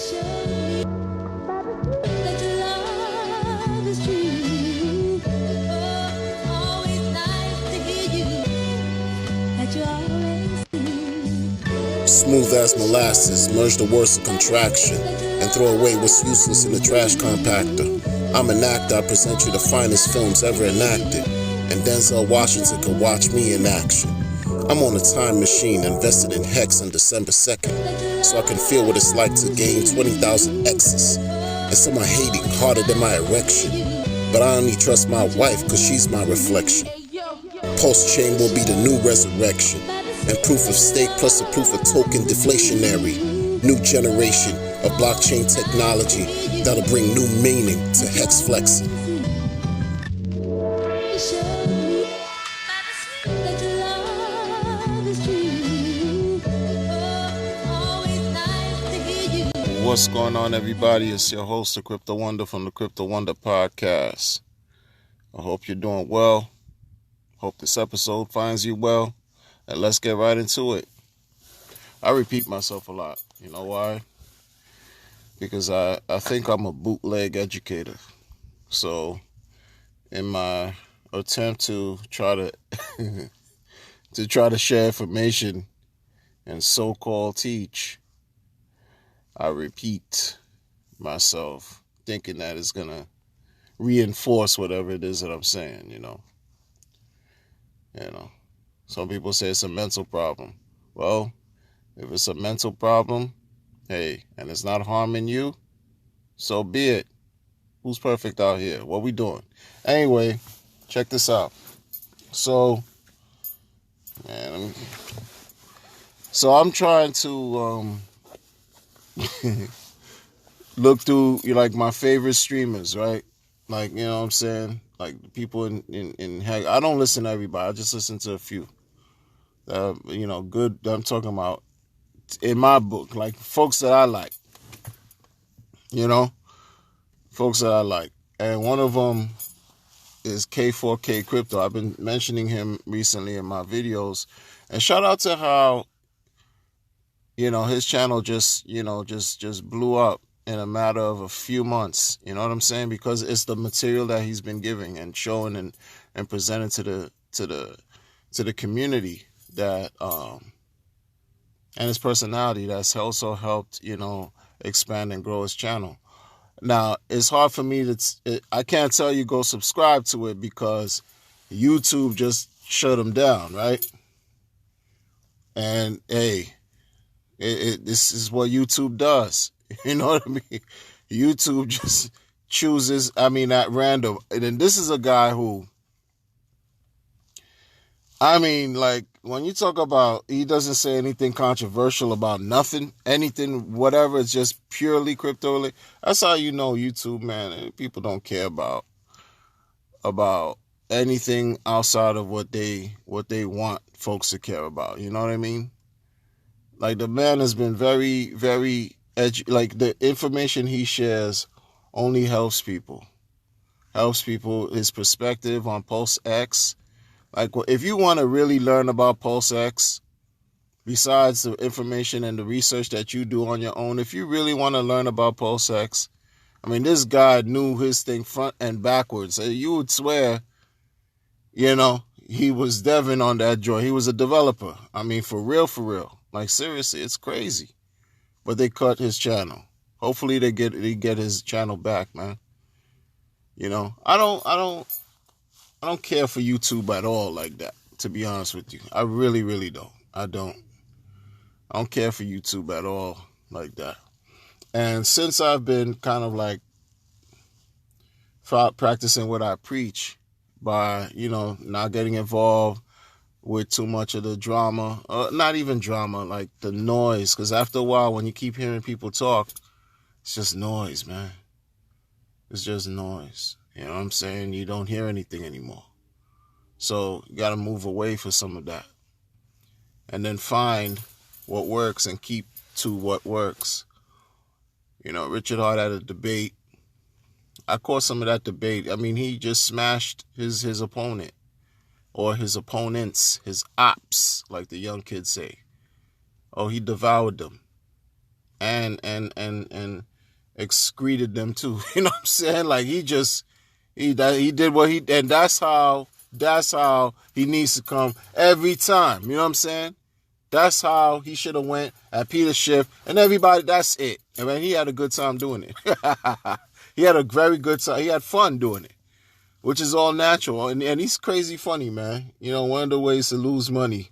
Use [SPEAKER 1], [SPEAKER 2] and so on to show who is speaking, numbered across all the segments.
[SPEAKER 1] Smooth as molasses, merge the words of contraction and throw away what's useless in the trash compactor. I'm an actor, I present you the finest films ever enacted, and Denzel Washington can watch me in action. I'm on a time machine invested in Hex on December 2nd, so I can feel what it's like to gain 20,000 X's, and some are hating harder than my erection, but I only trust my wife cause she's my reflection. PulseChain will be the new resurrection, and proof of stake plus a proof of token deflationary. New generation of blockchain technology that'll bring new meaning to hex flexing. What's going on, everybody? It's your host, the Crypto Wonder from the Crypto Wonder Podcast. I hope you're doing well. Hope this episode finds you well. And let's get right into it. I repeat myself a lot. You know why? Because I think I'm a bootleg educator. So in my attempt to try to share information and so-called teach, I repeat myself, thinking that it's going to reinforce whatever it is that I'm saying, you know. Some people say it's a mental problem. Well, if it's a mental problem, hey, and it's not harming you, so be it. Who's perfect out here? What we doing? Anyway, check this out. So I'm trying to look through like my favorite streamers, right? Like, you know what I'm saying? Like people in I don't listen to everybody. I just listen to a few. Good. I'm talking about in my book, like folks that I like. Folks that I like. And one of them is K4K Crypto. I've been mentioning him recently in my videos. And shout out to how, his channel just blew up in a matter of a few months. You know what I'm saying? Because it's the material that he's been giving and showing and presenting to the community that and his personality that's also helped, expand and grow his channel. Now, it's hard for me I can't tell you go subscribe to it because YouTube just shut him down, right? And hey, this is what YouTube does. You know what I mean? YouTube just chooses, at random. And then this is a guy who, when you talk about, he doesn't say anything controversial about nothing, anything, whatever. It's just purely crypto. That's how you know YouTube, man. People don't care about anything outside of what they want folks to care about. You know what I mean? Like, the man has been very, very like the information he shares only helps people. His perspective on PulseX. Like, if you want to really learn about PulseX, besides the information and the research that you do on your own, if you really want to learn about PulseX, this guy knew his thing front and backwards. You would swear, he was Devin on that joint. He was a developer. For real. Like, seriously, it's crazy. But they cut his channel. Hopefully they get his channel back, man. I don't care for YouTube at all like that, to be honest with you. I really, really don't. I don't care for YouTube at all like that. And since I've been kind of like practicing what I preach by, not getting involved with too much of the drama, not even drama, like the noise. Because after a while, when you keep hearing people talk, it's just noise, man. It's just noise. You know what I'm saying? You don't hear anything anymore. So you got to move away from some of that. And then find what works and keep to what works. Richard Hart had a debate. I caught some of that debate. He just smashed his opponent. Or his opponents, his ops, like the young kids say. Oh, he devoured them. and excreted them too. You know what I'm saying? Like he did what he, and that's how he needs to come every time. You know what I'm saying? That's how he should have went at Peter's shift, and everybody. That's it. I mean, he had a good time doing it. He had a very good time. He had fun doing it, which is all natural. And he's crazy funny, man. You know, one of the ways to lose money.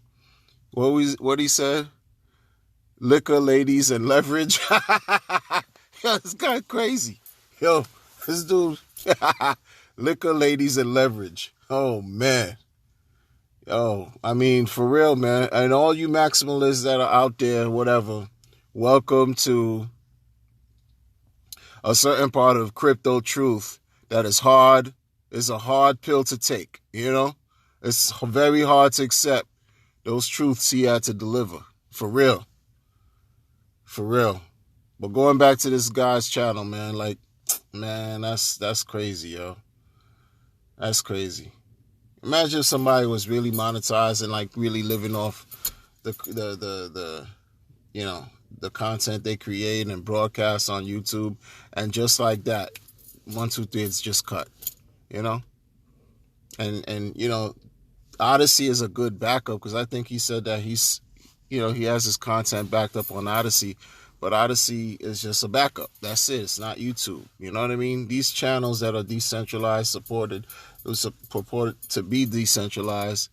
[SPEAKER 1] What he said? Liquor, ladies, and leverage. Yo, this guy crazy. Yo, this dude. Liquor, ladies, and leverage. Oh, man. Yo, I mean, for real, man. And all you maximalists that are out there, whatever, welcome to a certain part of crypto truth that is hard. It's a hard pill to take, you know? It's very hard to accept those truths he had to deliver. For real. For real. But going back to this guy's channel, man, like, man, that's crazy, yo. That's crazy. Imagine if somebody was really monetized and like really living off the you know, the content they create and broadcast on YouTube, and just like that, 1, 2, 3, it's just cut, you know. And you know, Odyssey is a good backup, because I think he said that he's, you know, he has his content backed up on Odyssey, but Odyssey is just a backup. That's it. It's not YouTube. You know what I mean? These channels that are decentralized, purported to be decentralized,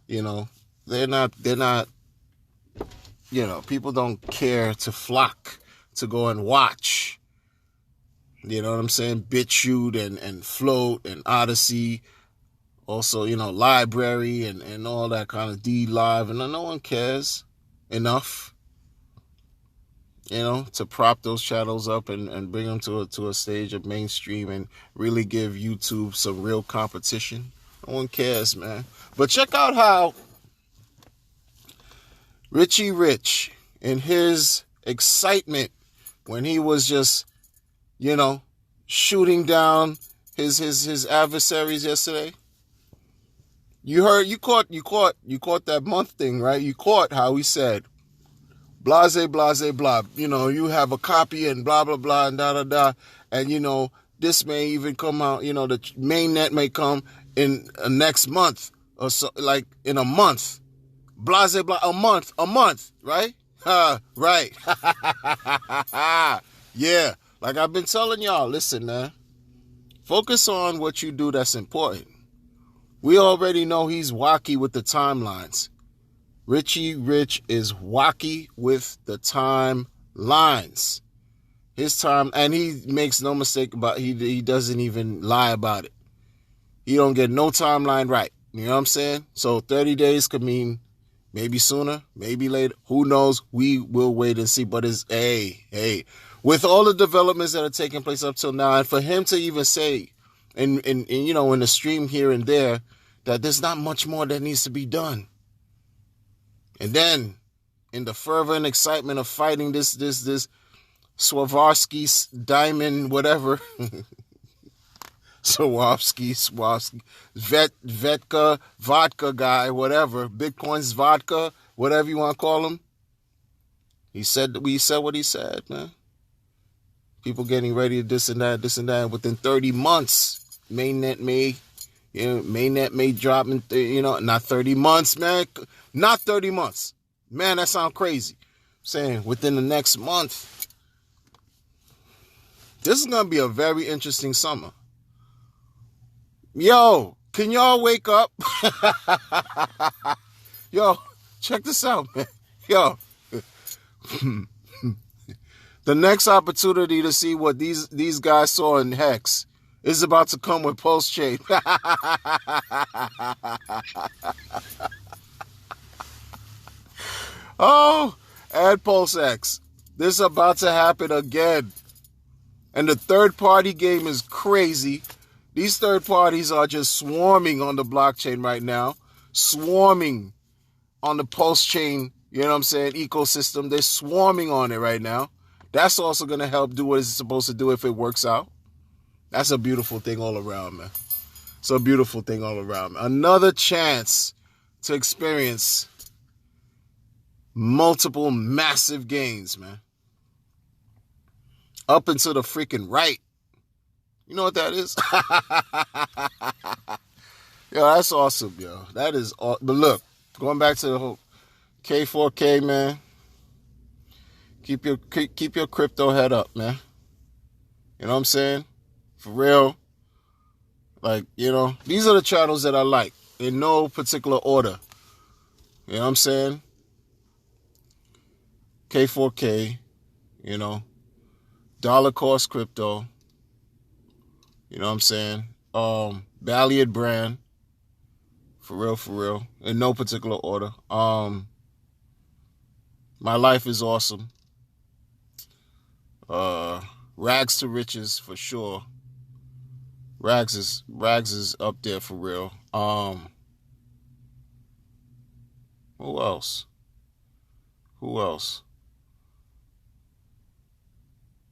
[SPEAKER 1] you know, they're not, you know, people don't care to flock to go and watch. You know what I'm saying? BitChute and Float and Odyssey. Also, you know, Library and all that kind of D-Live. And no one cares enough, you know, to prop those channels up and bring them to a stage of mainstream and really give YouTube some real competition. No one cares, man. But check out how Richie Rich, in his excitement when he was just, you know, shooting down his adversaries yesterday. You caught that month thing, right? You caught how he said, blase, blase, blah. You know, you have a copy and blah, blah, blah, and da, da, da. And, you know, this may even come out, you know, the mainnet may come in next month or so, like in a month. Blase, blah, a month, right? Right. Yeah. Like I've been telling y'all, listen, man. Focus on what you do that's important. We already know he's wacky with the timelines. Richie Rich is wacky with the timelines. His time, and he makes no mistake about he doesn't even lie about it. He don't get no timeline right. You know what I'm saying? So 30 days could mean maybe sooner, maybe later. Who knows? We will wait and see. But it's hey, with all the developments that are taking place up till now, and for him to even say, and you know, in the stream here and there, that there's not much more that needs to be done. And then, in the fervor and excitement of fighting this Swarovski diamond, whatever, Swarovski, Vetka, vodka guy, whatever, Bitcoin's vodka, whatever you want to call him. He said what he said, man. People getting ready to this and that. Within 30 months, mainnet may drop in, you know, not 30 months, man. Not 30 months. Man, that sounds crazy. I'm saying within the next month. This is going to be a very interesting summer. Yo, can y'all wake up? Yo, check this out, man. Yo. The next opportunity to see what these guys saw in Hex is about to come with PulseChain. Oh, add PulseX. This is about to happen again. And the third-party game is crazy. These third parties are just swarming on the blockchain right now. Swarming on the PulseChain, you know what I'm saying, ecosystem. They're swarming on it right now. That's also going to help do what it's supposed to do if it works out. That's a beautiful thing all around, man. It's a beautiful thing all around, man. Another chance to experience multiple massive gains, man. Up and to the freaking right. You know what that is? Yo, that's awesome, yo. That is awesome. But look, going back to the whole K4K, man. Keep your crypto head up, man. You know what I'm saying? For real. Like, you know, these are the channels that I like in no particular order. You know what I'm saying? K4K, you know, Dollar Cost Crypto, you know what I'm saying? Valiant Brand, for real, in no particular order. My Life is Awesome. Rags to Riches, for sure. Rags is up there for real. Who else?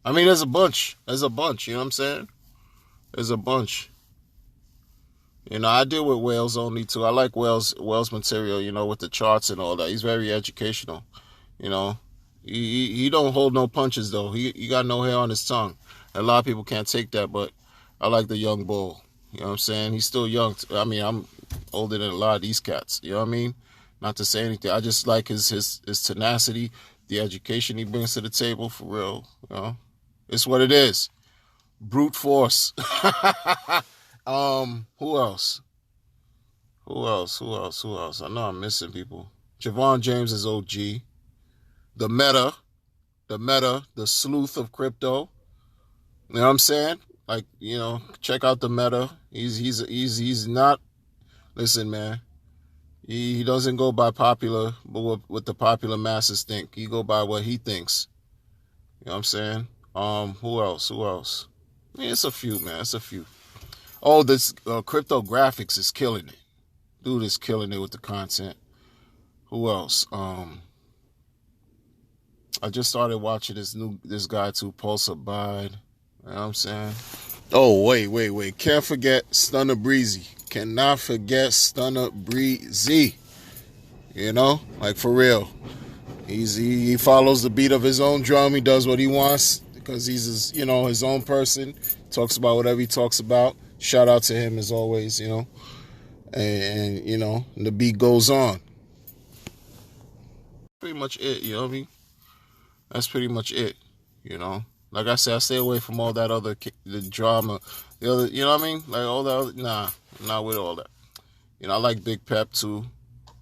[SPEAKER 1] I mean, there's a bunch, you know what I'm saying? There's a bunch. You know, I deal with Wales only too. I like Wales material, you know, with the charts and all that. He's very educational, you know. He don't hold no punches though. He got no hair on his tongue. A lot of people can't take that, but I like the young bull. You know what I'm saying? He's still young. I mean, I'm older than a lot of these cats. You know what I mean? Not to say anything. I just like his tenacity, the education he brings to the table, for real. You know, it's what it is. Brute force. Who else? I know I'm missing people. Javon James is OG. The Meta, the sleuth of crypto. You know what I'm saying? Like, you know, check out the Meta. He's not. Listen, man. He doesn't go by popular, but what the popular masses think. He go by what he thinks. You know what I'm saying? Who else? I mean, it's a few, man. It's a few. Oh, this cryptographics is killing it. Dude is killing it with the content. Who else? I just started watching this guy too, Pulse Abide. You know what I'm saying? Oh, wait. Can't forget Stunner Breezy. Cannot forget Stunner Breezy. You know? Like, for real. He follows the beat of his own drum. He does what he wants because he's his own person. Talks about whatever he talks about. Shout out to him as always, you know. And you know, the beat goes on. Pretty much it, you know what I mean? That's pretty much it, you know. Like I said, I stay away from all that the drama, the other, you know what I mean? Like all that other, nah, I'm not with all that. You know, I like Big Pep too.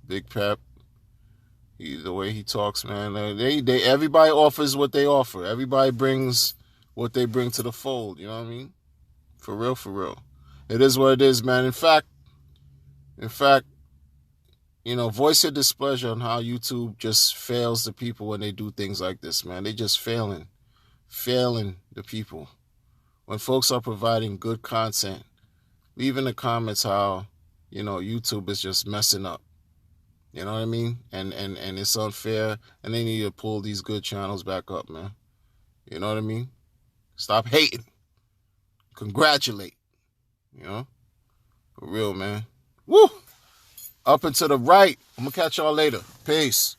[SPEAKER 1] Big Pep. The way he talks, man. They everybody offers what they offer. Everybody brings what they bring to the fold, you know what I mean? For real. It is what it is, man. In fact, you know, voice your displeasure on how YouTube just fails the people when they do things like this, man. They just failing the people. When folks are providing good content, leave in the comments how, you know, YouTube is just messing up. You know what I mean? And it's unfair, and they need to pull these good channels back up, man. You know what I mean? Stop hating. Congratulate. You know? For real, man. Woo! Up and to the right. I'm going to catch y'all later. Peace.